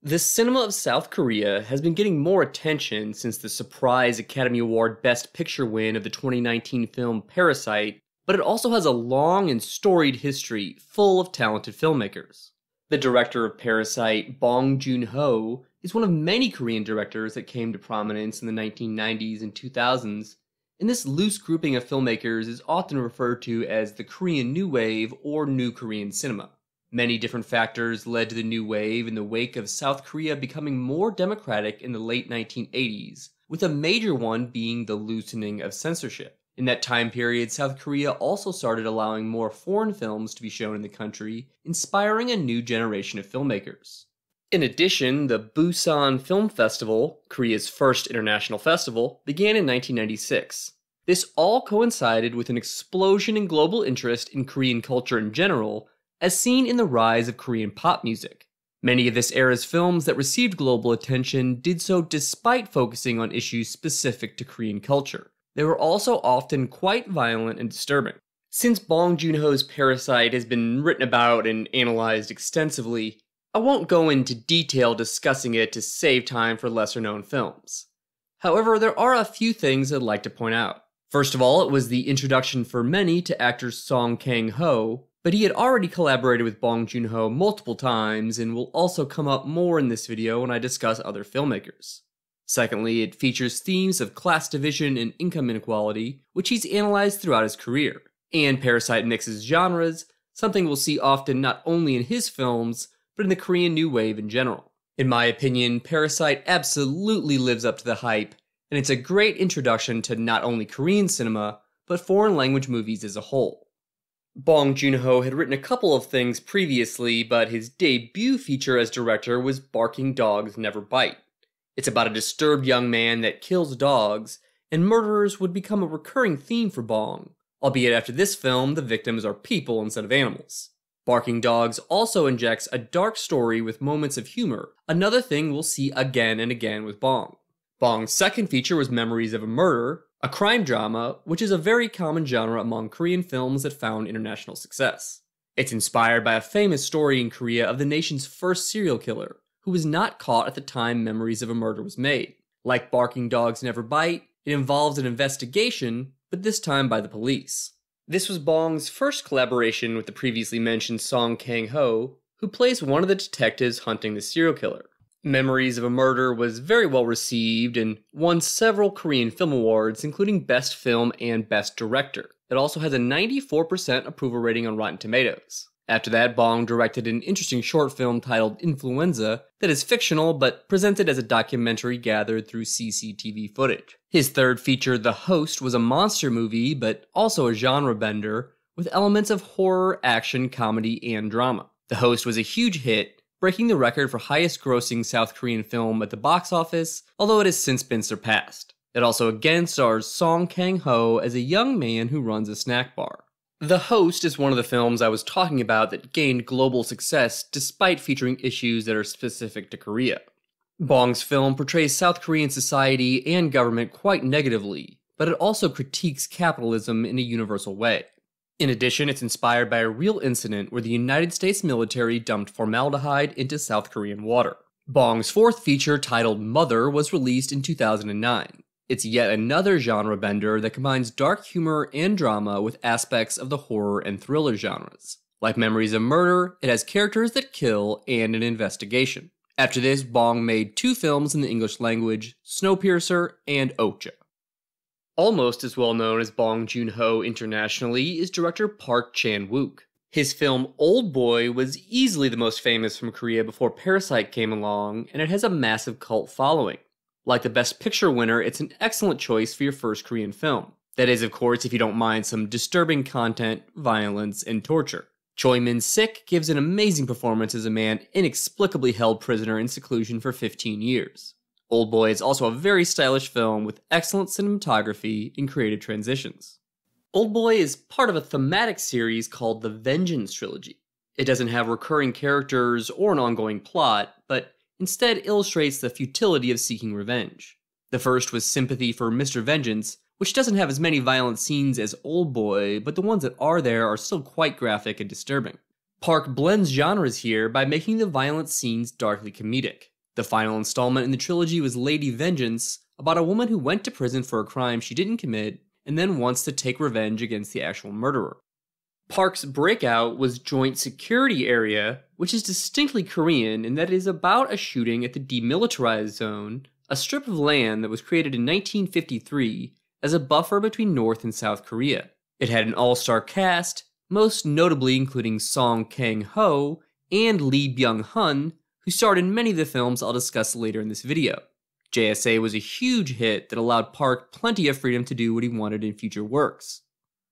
The cinema of South Korea has been getting more attention since the surprise Academy Award Best Picture win of the 2019 film Parasite, but it also has a long and storied history full of talented filmmakers. The director of Parasite, Bong Joon-Ho, is one of many Korean directors that came to prominence in the 1990s and 2000s, and this loose grouping of filmmakers is often referred to as the Korean New Wave or New Korean Cinema. Many different factors led to the New Wave in the wake of South Korea becoming more democratic in the late 1980s, with a major one being the loosening of censorship. In that time period, South Korea also started allowing more foreign films to be shown in the country, inspiring a new generation of filmmakers. In addition, the Busan Film Festival, Korea's first international festival, began in 1996. This all coincided with an explosion in global interest in Korean culture in general, as seen in the rise of Korean pop music. Many of this era's films that received global attention did so despite focusing on issues specific to Korean culture. They were also often quite violent and disturbing. Since Bong Joon-ho's Parasite has been written about and analyzed extensively, I won't go into detail discussing it to save time for lesser-known films. However, there are a few things I'd like to point out. First of all, it was the introduction for many to actor Song Kang-ho, but he had already collaborated with Bong Joon-ho multiple times and will also come up more in this video when I discuss other filmmakers. Secondly, it features themes of class division and income inequality, which he's analyzed throughout his career. And Parasite mixes genres, something we'll see often not only in his films, but in the Korean New Wave in general. In my opinion, Parasite absolutely lives up to the hype, and it's a great introduction to not only Korean cinema, but foreign language movies as a whole. Bong Joon-ho had written a couple of things previously, but his debut feature as director was Barking Dogs Never Bite. It's about a disturbed young man that kills dogs, and murderers would become a recurring theme for Bong, albeit after this film, the victims are people instead of animals. Barking Dogs also injects a dark story with moments of humor, another thing we'll see again and again with Bong. Bong's second feature was Memories of a Murder, a crime drama, which is a very common genre among Korean films that found international success. It's inspired by a famous story in Korea of the nation's first serial killer, who was not caught at the time Memories of a Murder was made. Like Barking Dogs Never Bite, it involves an investigation, but this time by the police. This was Bong's first collaboration with the previously mentioned Song Kang-ho, who plays one of the detectives hunting the serial killer. Memories of a Murder was very well received and won several Korean Film Awards, including Best Film and Best Director. It also has a 94% approval rating on Rotten Tomatoes. After that, Bong directed an interesting short film titled Influenza that is fictional but presented as a documentary gathered through CCTV footage. His third feature, The Host, was a monster movie but also a genre bender with elements of horror, action, comedy, and drama. The Host was a huge hit, breaking the record for highest grossing South Korean film at the box office, although it has since been surpassed. It also again stars Song Kang-ho as a young man who runs a snack bar. The Host is one of the films I was talking about that gained global success despite featuring issues that are specific to Korea. Bong's film portrays South Korean society and government quite negatively, but it also critiques capitalism in a universal way. In addition, it's inspired by a real incident where the United States military dumped formaldehyde into South Korean water. Bong's fourth feature, titled Mother, was released in 2009. It's yet another genre bender that combines dark humor and drama with aspects of the horror and thriller genres. Like Memories of Murder, it has characters that kill and an investigation. After this, Bong made two films in the English language, Snowpiercer and Okja. Almost as well known as Bong Joon-ho internationally is director Park Chan-wook. His film Old Boy was easily the most famous from Korea before Parasite came along, and it has a massive cult following. Like the Best Picture winner, it's an excellent choice for your first Korean film. That is, of course, if you don't mind some disturbing content, violence, and torture. Choi Min-sik gives an amazing performance as a man inexplicably held prisoner in seclusion for 15 years. Old Boy is also a very stylish film with excellent cinematography and creative transitions. Old Boy is part of a thematic series called the Vengeance Trilogy. It doesn't have recurring characters or an ongoing plot, but instead illustrates the futility of seeking revenge. The first was Sympathy for Mr. Vengeance, which doesn't have as many violent scenes as Old Boy, but the ones that are there are still quite graphic and disturbing. Park blends genres here by making the violent scenes darkly comedic. The final installment in the trilogy was Lady Vengeance, about a woman who went to prison for a crime she didn't commit and then wants to take revenge against the actual murderer. Park's breakout was Joint Security Area, which is distinctly Korean in that it is about a shooting at the Demilitarized Zone, a strip of land that was created in 1953 as a buffer between North and South Korea. It had an all-star cast, most notably including Song Kang-ho and Lee Byung-hun, who starred in many of the films I'll discuss later in this video. JSA was a huge hit that allowed Park plenty of freedom to do what he wanted in future works.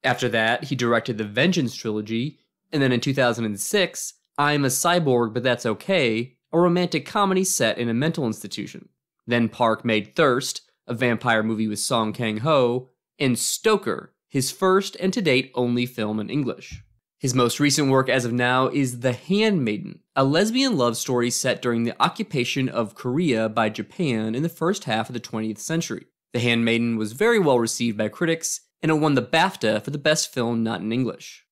After that, he directed the Vengeance trilogy, and then in 2006, I'm a Cyborg But That's Okay, a romantic comedy set in a mental institution. Then Park made Thirst, a vampire movie with Song Kang-ho, and Stoker, his first and to date only film in English. His most recent work as of now is The Handmaiden, a lesbian love story set during the occupation of Korea by Japan in the first half of the 20th century. The Handmaiden was very well received by critics, and it won the BAFTA for the best film not in English.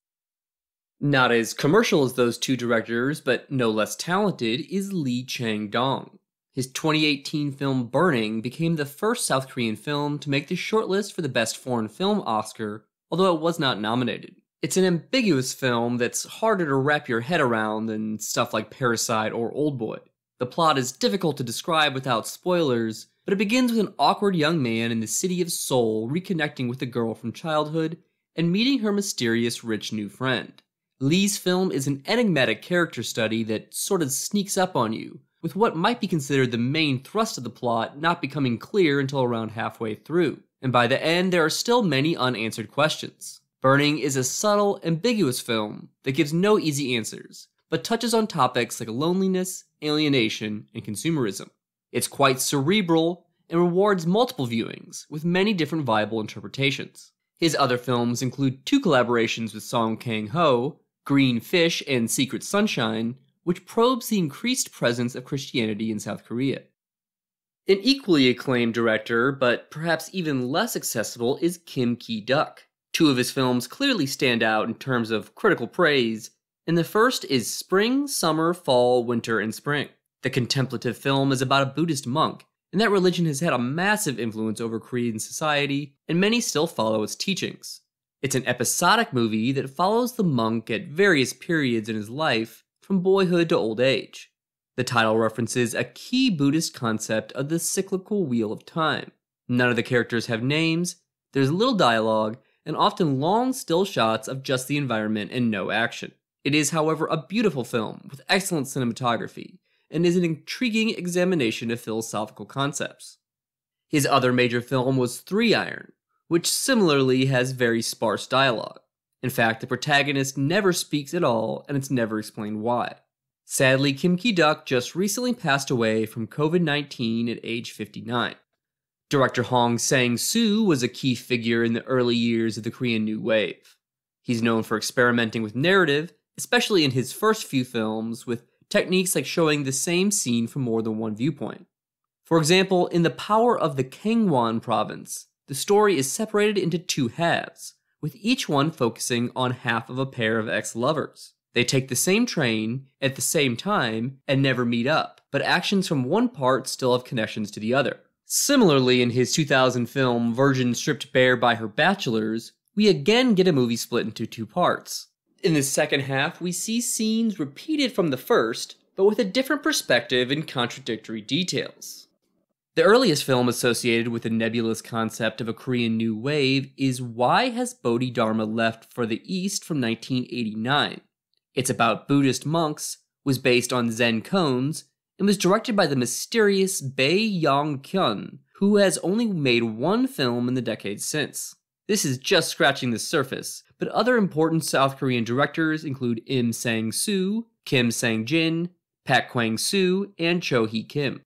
Not as commercial as those two directors, but no less talented, is Lee Chang-Dong. His 2018 film Burning became the first South Korean film to make the shortlist for the Best Foreign Film Oscar, although it was not nominated. It's an ambiguous film that's harder to wrap your head around than stuff like Parasite or Oldboy. The plot is difficult to describe without spoilers, but it begins with an awkward young man in the city of Seoul reconnecting with a girl from childhood and meeting her mysterious rich new friend. Lee's film is an enigmatic character study that sort of sneaks up on you, with what might be considered the main thrust of the plot not becoming clear until around halfway through, and by the end there are still many unanswered questions. Burning is a subtle, ambiguous film that gives no easy answers, but touches on topics like loneliness, alienation, and consumerism. It's quite cerebral and rewards multiple viewings, with many different viable interpretations. His other films include two collaborations with Song Kang-ho, Green Fish and Secret Sunshine, which probes the increased presence of Christianity in South Korea. An equally acclaimed director, but perhaps even less accessible, is Kim Ki-Duk. Two of his films clearly stand out in terms of critical praise, and the first is Spring, Summer, Fall, Winter, and Spring. The contemplative film is about a Buddhist monk, and that religion has had a massive influence over Korean society, and many still follow its teachings. It's an episodic movie that follows the monk at various periods in his life, from boyhood to old age. The title references a key Buddhist concept of the cyclical wheel of time. None of the characters have names, there's little dialogue, and often long still shots of just the environment and no action. It is, however, a beautiful film with excellent cinematography, and is an intriguing examination of philosophical concepts. His other major film was Three Iron, which similarly has very sparse dialogue. In fact, the protagonist never speaks at all, and it's never explained why. Sadly, Kim Ki-Duk just recently passed away from COVID-19 at age 59. Director Hong Sang-soo was a key figure in the early years of the Korean New Wave. He's known for experimenting with narrative, especially in his first few films, with techniques like showing the same scene from more than one viewpoint. For example, in The Power of the Gangwon Province, the story is separated into two halves, with each one focusing on half of a pair of ex-lovers. They take the same train, at the same time, and never meet up, but actions from one part still have connections to the other. Similarly, in his 2000 film Virgin Stripped Bare by Her Bachelors, we again get a movie split into two parts. In the second half, we see scenes repeated from the first, but with a different perspective and contradictory details. The earliest film associated with the nebulous concept of a Korean New Wave is Why Has Bodhidharma Left for the East from 1989. It's about Buddhist monks, was based on Zen koans, and was directed by the mysterious Bae Yong-kyun, who has only made one film in the decades since. This is just scratching the surface, but other important South Korean directors include Im Sang-soo, Kim Sang-jin, Pak Kwang-soo, and Cho Hee-kim.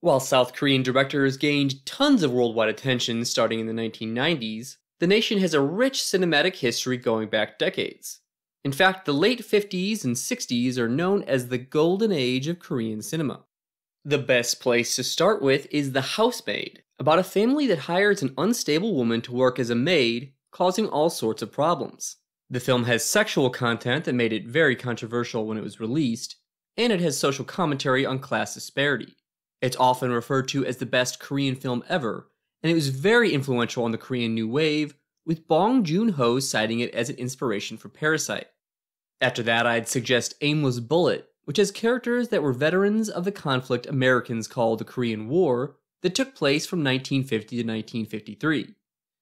While South Korean directors gained tons of worldwide attention starting in the 1990s, the nation has a rich cinematic history going back decades. In fact, the late 50s and 60s are known as the golden age of Korean cinema. The best place to start with is The Housemaid, about a family that hires an unstable woman to work as a maid, causing all sorts of problems. The film has sexual content that made it very controversial when it was released, and it has social commentary on class disparity. It's often referred to as the best Korean film ever, and it was very influential on the Korean New Wave, with Bong Joon-Ho citing it as an inspiration for Parasite. After that, I'd suggest Aimless Bullet, which has characters that were veterans of the conflict Americans call the Korean War that took place from 1950 to 1953.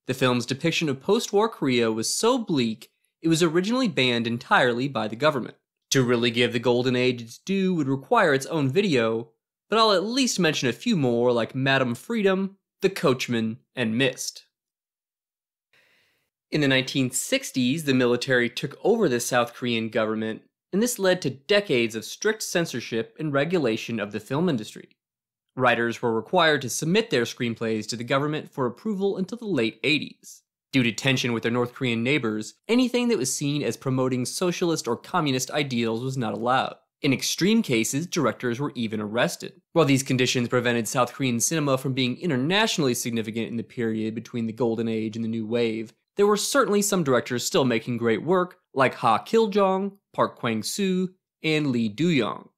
The film's depiction of post-war Korea was so bleak, it was originally banned entirely by the government. To really give the Golden Age its due would require its own video, but I'll at least mention a few more like Madam Freedom, The Coachman, and Mist. In the 1960s, the military took over the South Korean government, and this led to decades of strict censorship and regulation of the film industry. Writers were required to submit their screenplays to the government for approval until the late 80s. Due to tension with their North Korean neighbors, anything that was seen as promoting socialist or communist ideals was not allowed. In extreme cases, directors were even arrested. While these conditions prevented South Korean cinema from being internationally significant in the period between the Golden Age and the New Wave, there were certainly some directors still making great work, like Ha Kil-jong, Park Kwang-soo, and Lee Do-young.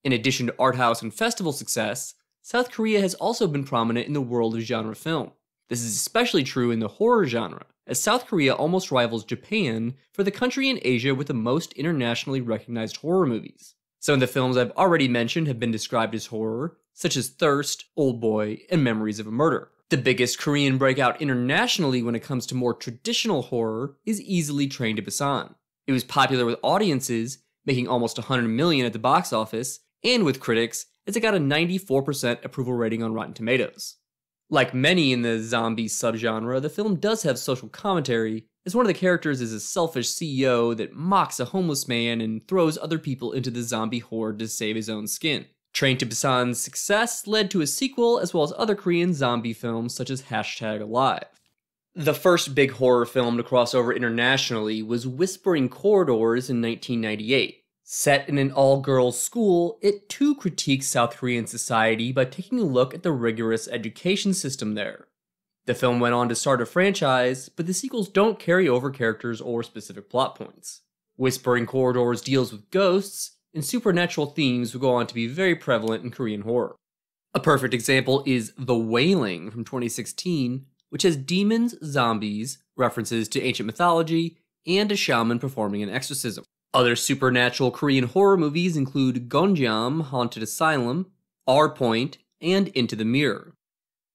In addition to art house and festival success, South Korea has also been prominent in the world of genre film. This is especially true in the horror genre, as South Korea almost rivals Japan for the country in Asia with the most internationally recognized horror movies. Some of the films I've already mentioned have been described as horror, such as Thirst, Oldboy, and Memories of a Murder. The biggest Korean breakout internationally when it comes to more traditional horror is easily Train to Busan. It was popular with audiences, making almost $100 million at the box office, and with critics, as it got a 94% approval rating on Rotten Tomatoes. Like many in the zombie subgenre, the film does have social commentary, as one of the characters is a selfish CEO that mocks a homeless man and throws other people into the zombie horde to save his own skin. Train to Busan's success led to a sequel as well as other Korean zombie films such as #Alive. The first big horror film to cross over internationally was Whispering Corridors in 1998. Set in an all-girls school, it too critiques South Korean society by taking a look at the rigorous education system there. The film went on to start a franchise, but the sequels don't carry over characters or specific plot points. Whispering Corridors deals with ghosts, and supernatural themes will go on to be very prevalent in Korean horror. A perfect example is The Wailing from 2016, which has demons, zombies, references to ancient mythology, and a shaman performing an exorcism. Other supernatural Korean horror movies include Gonjam, Haunted Asylum, R-Point, and Into the Mirror.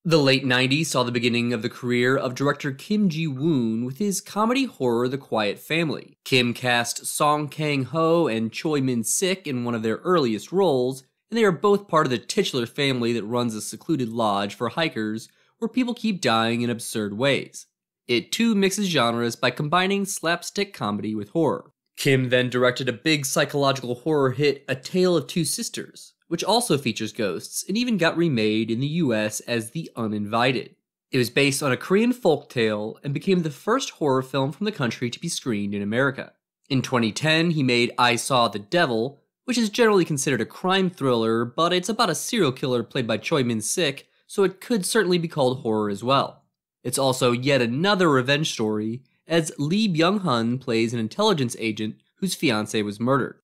The late 90s saw the beginning of the career of director Kim Jee-woon with his comedy horror The Quiet Family. Kim cast Song Kang-ho and Choi Min-sik in one of their earliest roles, and they are both part of the titular family that runs a secluded lodge for hikers where people keep dying in absurd ways. It too mixes genres by combining slapstick comedy with horror. Kim then directed a big psychological horror hit, A Tale of Two Sisters, which also features ghosts and even got remade in the US as The Uninvited. It was based on a Korean folktale and became the first horror film from the country to be screened in America. In 2010, he made I Saw the Devil, which is generally considered a crime thriller, but it's about a serial killer played by Choi Min-sik, so it could certainly be called horror as well. It's also yet another revenge story, as Lee Byung-hun plays an intelligence agent whose fiancé was murdered.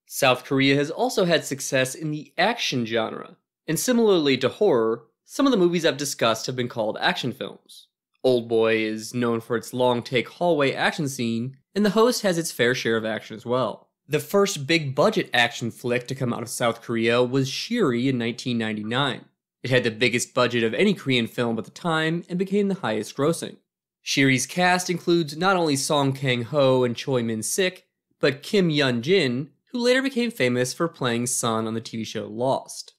South Korea has also had success in the action genre, and similarly to horror, some of the movies I've discussed have been called action films. Oldboy is known for its long-take hallway action scene, and the host has its fair share of action as well. The first big-budget action flick to come out of South Korea was Shiri in 1999. It had the biggest budget of any Korean film at the time, and became the highest grossing. Shiri's cast includes not only Song Kang-ho and Choi Min-sik, but Kim Yun-jin, who later became famous for playing Sun on the TV show Lost.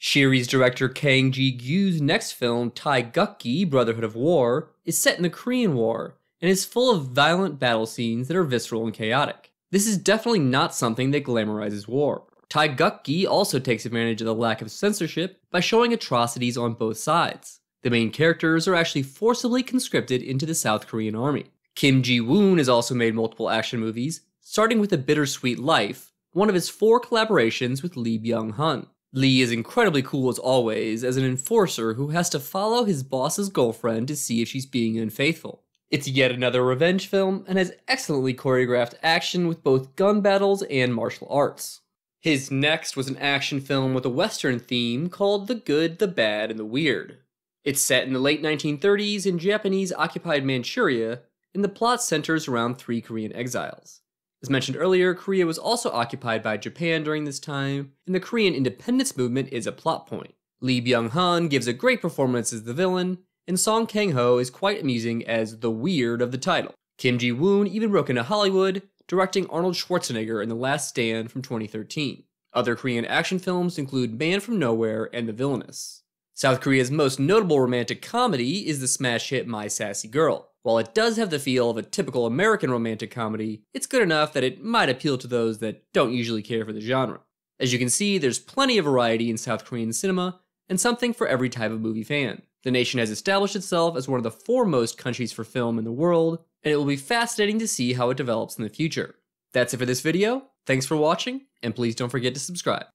Shiri's director Kang Ji-gyu's next film, Taegukgi Brotherhood of War, is set in the Korean War, and is full of violent battle scenes that are visceral and chaotic. This is definitely not something that glamorizes war. Taegukgi also takes advantage of the lack of censorship by showing atrocities on both sides. The main characters are actually forcibly conscripted into the South Korean army. Kim Ji-woon has also made multiple action movies, starting with A Bittersweet Life, one of his 4 collaborations with Lee Byung-hun. Lee is incredibly cool as always, as an enforcer who has to follow his boss's girlfriend to see if she's being unfaithful. It's yet another revenge film, and has excellently choreographed action with both gun battles and martial arts. His next was an action film with a Western theme called The Good, the Bad, and the Weird. It's set in the late 1930s in Japanese-occupied Manchuria, and the plot centers around 3 Korean exiles. As mentioned earlier, Korea was also occupied by Japan during this time, and the Korean independence movement is a plot point. Lee Byung-hun gives a great performance as the villain, and Song Kang-ho is quite amusing as the weird of the title. Kim Jee-woon even broke into Hollywood, directing Arnold Schwarzenegger in The Last Stand from 2013. Other Korean action films include Man from Nowhere and The Villainous. South Korea's most notable romantic comedy is the smash hit My Sassy Girl. While it does have the feel of a typical American romantic comedy, it's good enough that it might appeal to those that don't usually care for the genre. As you can see, there's plenty of variety in South Korean cinema, and something for every type of movie fan. The nation has established itself as one of the foremost countries for film in the world, and it will be fascinating to see how it develops in the future. That's it for this video. Thanks for watching, and please don't forget to subscribe.